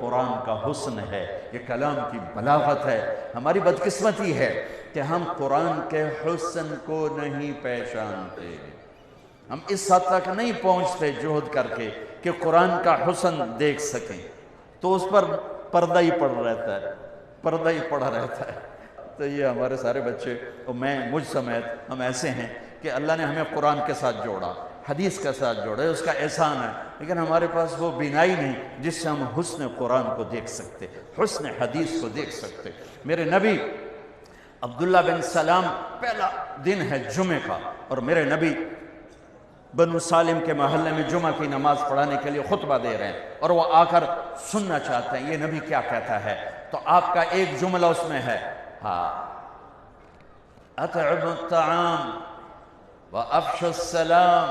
قرآن کا حسن ہے، یہ کلام کی بلاغت ہے۔ ہماری بدقسمتی ہے کہ ہم قرآن کے حسن کو نہیں پہچانتے، ہم اس حد تک نہیں پہنچتے جہد کر کے کہ قرآن کا حسن دیکھ سکیں، تو اس پر پردہ ہی پڑا رہتا ہے، پردہ ہی پڑا رہتا ہے۔ تو یہ ہمارے سارے بچے اور میں مجھ سمیت ہم ایسے ہیں کہ اللہ نے ہمیں قرآن کے ساتھ جوڑا، حدیث کے ساتھ جوڑا، اس کا احسان ہے، لیکن ہمارے پاس وہ بینائی نہیں جس سے ہم حسن قرآن کو دیکھ سکتے، حسن حدیث کو دیکھ سکتے۔ میرے نبی عبداللہ بن سلام، پہلا دن ہے جمعہ کا، اور میرے نبی بنو سالم کے محلے میں جمعہ کی نماز پڑھانے کے لیے خطبہ دے رہے ہیں، اور وہ آ کر سننا چاہتے ہیں یہ نبی کیا کہتا ہے۔ تو آپ کا ایک جملہ اس میں ہے، اطعموا الطعام وافشوا السلام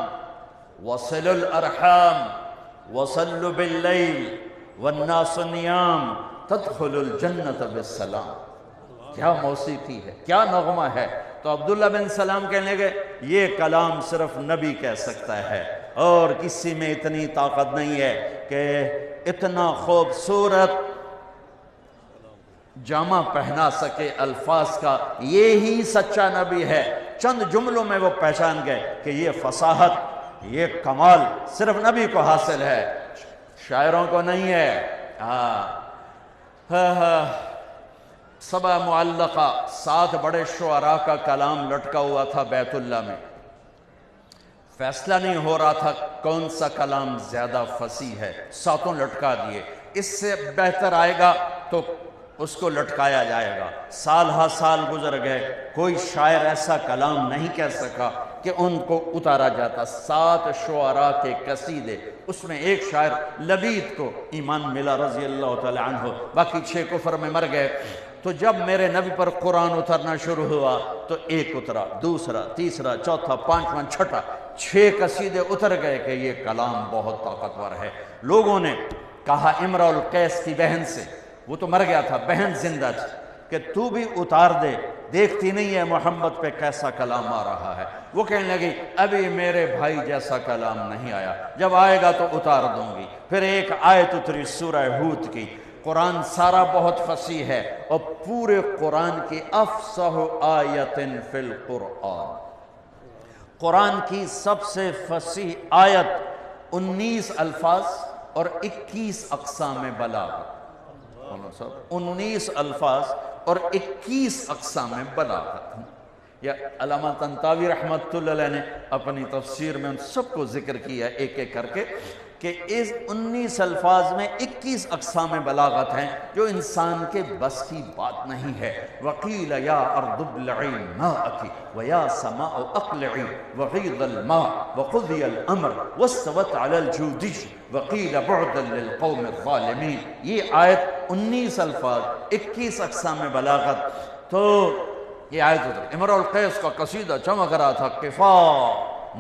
وصلوا الارحام وصلوا باللیل والناس نیام تدخلوا الجنة بالسلام۔ کیا موسیقی ہے، کیا نغمہ ہے۔ تو عبداللہ بن سلام کہنے لگے یہ کلام صرف نبی کہہ سکتا ہے، اور کسی میں اتنی طاقت نہیں ہے کہ اتنا خوبصورت جامہ پہنا سکے الفاظ کا، یہی سچا نبی ہے۔ چند جملوں میں وہ پہچان گئے کہ یہ فصاحت، یہ کمال صرف نبی کو حاصل ہے، شاعروں کو نہیں ہے۔ سبع معلقہ، 7 بڑے شعراء کا کلام لٹکا ہوا تھا بیت اللہ میں، فیصلہ نہیں ہو رہا تھا کون سا کلام زیادہ فصیح ہے، 7 لٹکا دیے، اس سے بہتر آئے گا تو اس کو لٹکایا جائے گا۔ سال ہا سال گزر گئے، کوئی شاعر ایسا کلام نہیں کہہ سکا کہ ان کو اتارا جاتا۔ 7 شعراء کے قصیدے، اس میں ایک شاعر لبید کو ایمان ملا رضی اللہ تعالی عنہ، باقی 6 کفر میں مر گئے۔ تو جب میرے نبی پر قرآن اترنا شروع ہوا تو ایک اترا، دوسرا، تیسرا، چوتھا، 5واں، 6ٹھا، 6 قصیدے اتر گئے کہ یہ کلام بہت طاقتور ہے۔ لوگوں نے کہا امرؤ القیس کی بہن سے، وہ تو مر گیا تھا، بہن زندہ تھی، کہ تو بھی اتار دے، دیکھتی نہیں ہے محمد پہ کیسا کلام آ رہا ہے۔ وہ کہنے لگی ابھی میرے بھائی جیسا کلام نہیں آیا، جب آئے گا تو اتار دوں گی۔ پھر ایک آیت اتری سورہ ہود کی۔ قرآن سارا بہت فصیح ہے، اور پورے قرآن کی افصح آیت فی القرآن، قرآن کی سب سے فصیح آیت 19 الفاظ اور 21 اقسام بلاغت، 19 الفاظ اور 21 اقسام بلاغت۔ یا علامہ طنطاوی رحمۃ اللہ علیہ نے اپنی تفسیر میں ان سب کو ذکر کیا ایک ایک کر کے، کہ اس 19 الفاظ میں 21 اقسام بلاغت ہیں جو انسان کے بس کی بات نہیں ہے۔ وَقِيلَ يَا أَرْضُ ابْلَعِي مَاءَكِ وَيَا سَمَاءُ أَقْلِعِي وَغِيضَ الْمَاءِ وَقُضِيَ الْأَمْرُ وَاسْتَوَتْ عَلَى الْجُودِيِّ وَقِيلَ بُعْدًا لِلْقَوْمِ الظَّالِمِينَ۔ یہ آیت 19 الفاظ، 21 اقسام بلاغت۔ تو یہ آیت اتر، امرؤ القیس کا قصیدہ چمک رہا تھا، کفا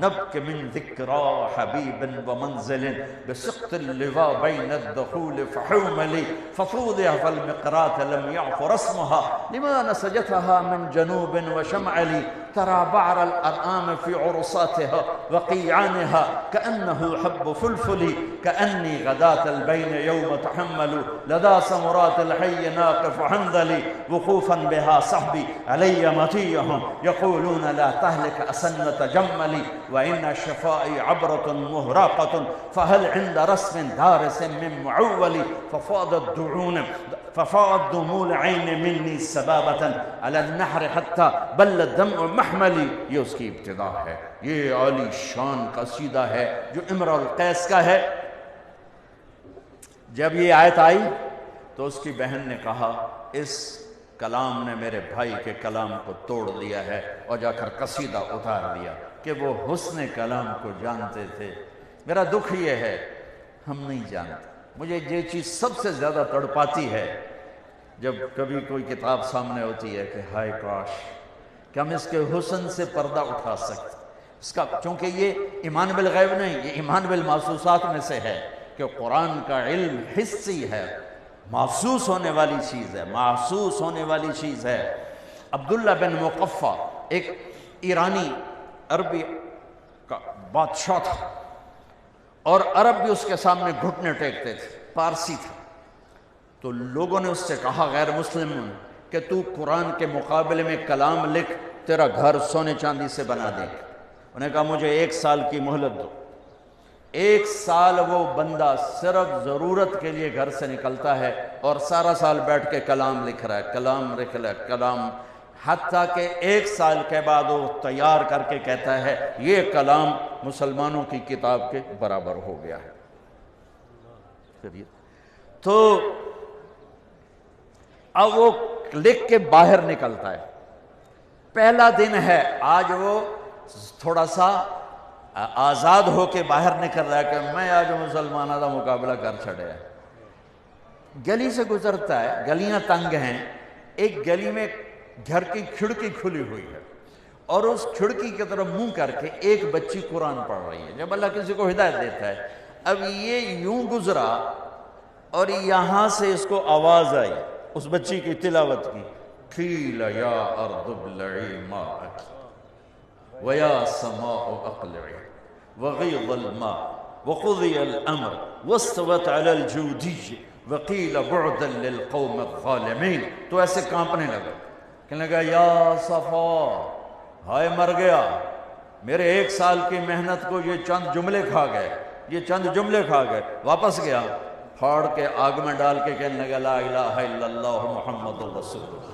نبک من ذکرا حبیب ومنزل بسقط اللواء بین الدخول فحوملی ففوضع فالمقرات لم يعف رسمها لما نسجتها من جنوب وشمعلی ترى بعر الأرآم في عرصاتها وقيعانها كأنه حب فلفل كأني غداة البين يوم تحمل لدى سمرات الحي ناقف حنظلي وقوفا بها صحبي علي مطيهم يقولون لا تهلك أسنة جملي وإن شفائي عبرة مهراقة فهل عند رسم دارس من معول ففاضت دموع العين مني سبابة على النحر حتى بل الدمع محملي۔ یہ اس کی ابتدا ہے، یہ عالی شان قصیدہ ہے جو امرؤ القیس کا ہے۔ جب یہ آیت آئی تو اس کی بہن نے کہا اس کلام نے میرے بھائی کے کلام کو توڑ دیا ہے، اور جا کر قصیدہ اتار دیا کہ وہ حسن کلام کو جانتے تھے۔ میرا دکھ یہ ہے ہم نہیں جانتے۔ مجھے یہ چیز سب سے زیادہ تڑپاتی ہے جب کبھی کوئی کتاب سامنے ہوتی ہے کہ ہائے کاش کہ ہم اس کے حسن سے پردہ اٹھا سکتے اس کا، چونکہ یہ ایمان بالغیب نہیں، یہ ایمان بالمحسوسات میں سے ہے کہ قرآن کا علم حسی ہے، محسوس ہونے والی چیز ہے، محسوس ہونے والی چیز ہے۔ عبداللہ بن مقفع ایک ایرانی عربی کا بادشاہ تھا، اور عرب بھی اس کے سامنے گھٹنے ٹیکتے تھے، پارسی تھا۔ تو لوگوں نے اس سے کہا غیر مسلم کہ تو قرآن کے مقابلے میں کلام لکھ، تیرا گھر سونے چاندی سے بنا دیں۔ انہوں نے کہا مجھے 1 سال کی مہلت دو۔ 1 سال وہ بندہ صرف ضرورت کے لیے گھر سے نکلتا ہے اور سارا سال بیٹھ کے کلام لکھ رہا ہے، کلام لکھ رہا ہے، کلام، حتیٰ کہ 1 سال کے بعد وہ تیار کر کے کہتا ہے یہ کلام مسلمانوں کی کتاب کے برابر ہو گیا ہے۔ تو اب وہ لکھ کے باہر نکلتا ہے، پہلا دن ہے آج، وہ تھوڑا سا آزاد ہو کے باہر نکل رہا ہے کہ میں آج مسلمانوں کا مقابلہ کر چھڑے ہے۔ گلی سے گزرتا ہے، گلیاں تنگ ہیں، ایک گلی میں گھر کی کھڑکی کھلی ہوئی ہے اور اس کھڑکی کی طرف منہ کر کے ایک بچی قرآن پڑھ رہی ہے۔ جب اللہ کسی کو ہدایت دیتا ہے، اب یہ یوں گزرا اور یہاں سے اس کو آواز آئی اس بچی کی تلاوت کی، قیل یا ارض ابلعی ماءک ویا سماء اقلعی وغیض الماء وقضی الامر واستوت علی الجودی وقیل بعدا للقوم الظالمین۔ تو ایسے کانپنے لگا، کہنے لگا یا صفا، ہائے مر گیا، میرے 1 سال کی محنت کو یہ چند جملے کھا گئے، یہ چند جملے کھا گئے۔ واپس گیا، پھاڑ کے آگ میں ڈال کے کہنے لگا لا الہ الا اللہ محمد رسول اللہ۔